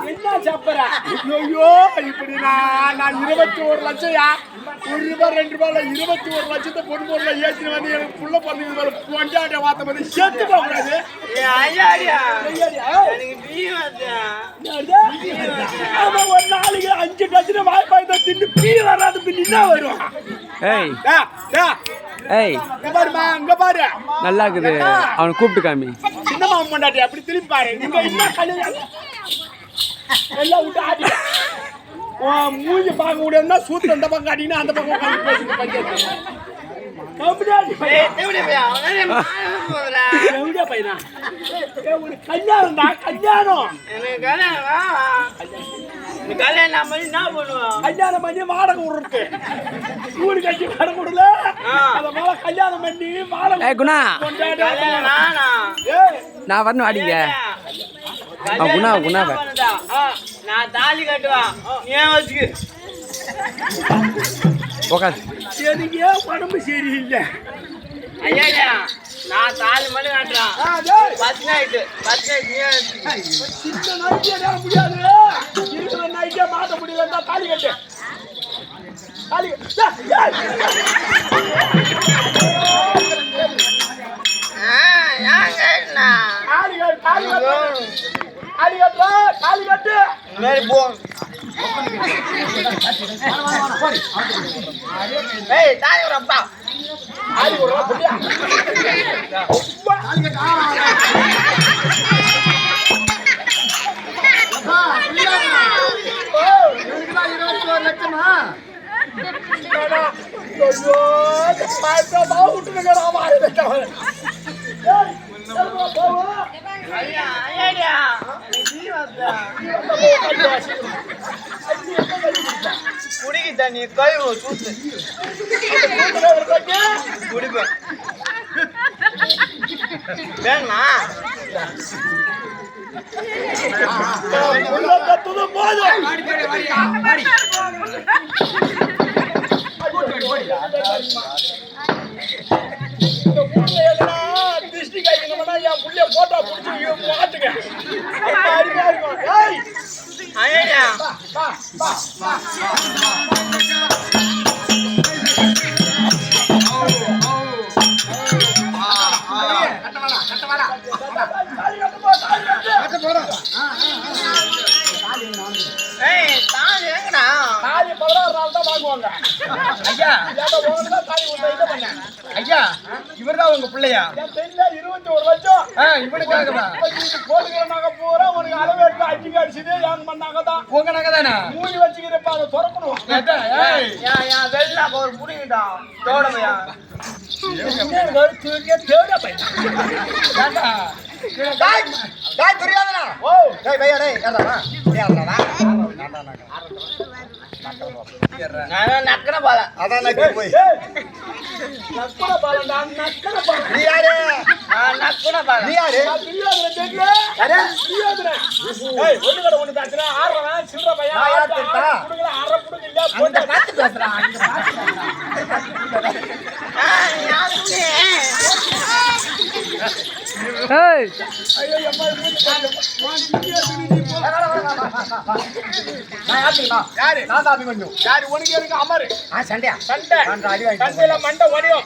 என்ன சாப்பிட்ற? ஐயோ இப்படி நான் 21 லட்சம் 1 ரூபாய் 2 ரூபாய் 21 லட்சத்தை பொன்மூர்ல ஏற்றி வந்து எனக்கு புள்ள பண்ணி கொண்டாட்ட வார்த்தை வந்து சேர்த்து போகக்கூடாது. ஒரு நாளைக்கு 5 டஜன் வாய்ப்பாய் தான் தின்னு பீ வராது பின் என்ன வரும்? இங்க பாரு நல்லா இருக்குது. அவனை கூப்பிட்டு காமி. சின்ன மாமன் பொண்டாட்டி அப்படி திரும்பி பாரு. நீங்க என்ன கல்யாணம் எல்லாம் விட்டு ஆடி மூஞ்சி பார்க்க முடியாதுன்னா சூத்து அந்த பக்கம் காட்டினா அந்த பக்கம் உட்காந்து பேசுங்க பஞ்சாயத்து. கல்யாணம்டா கல்யாணம். கல்யாணம் பண்ணி வாடகை விடுறது வீடு கட்டி வாடகை விடல. அதனால கல்யாணம் பண்ணி வாடகை குணா நான் வரணும் அடிங்க. குணா குணாவை நான் தாலி கட்டுவேன் ஏன் வச்சுக்கு உக்காது. எனக்கு உடம்பு சரியில்லை. ஐயா நான் தாலி மட்டும் கட்டுறேன். பஸ் நைட்டு சின்ன நைட்டே முடியாது. இருக்கிற நைட்டே மாட்ட முடியல. தாலி கட்டு தாலி குடிக்கு தண்ணி கழுவு சூத்து குடிப்பேன் வேணுமா? திருஷ்டி காய்க்கணும்னா என் புள்ளைய போட்டோ பிடிச்சி மாட்டுங்க. ஐயா தாலி 16 நாள் தான் வாங்குவாங்க. ஐயா ஐயா இவர்தான் உங்க பிள்ளையா? 21 லட்சம் இவனுக்காகவா? போட்டுக்கிற நகை பூரா உனக்கு அளவு எடுத்து அடிக்க அடிச்சுது. எங்க நகை தான் உங்க நகை தானே? மூடி வச்சுக்கிறப்ப அதை திறக்கணும். வெளில ஒரு புடிங்கிட்டா தோடமையா நக்கன பால அதான் போய் நக்கன பாலண்டா நக்கன பால. நீ யாரு? நக்கன பால நீ யாரு? தெரியாதுல தெரியல. தெரியாதுல. ஏய் ஒண்ணு கடை ஒண்ணு தாச்சுனா ஆறவன் சில்ற பையன் குடுங்கல அரை குடுங்க இல்ல போட்டு காத்து பேசுறான். அங்க ஏய் ஐயோ அம்மா யாரு? நான் தான் அபிமன்யு. யாரு உனக்கு எனக்கு அமரு சண்டையா? சண்டை அடி வாங்கி சண்டையில மண்டை ஒடியும்.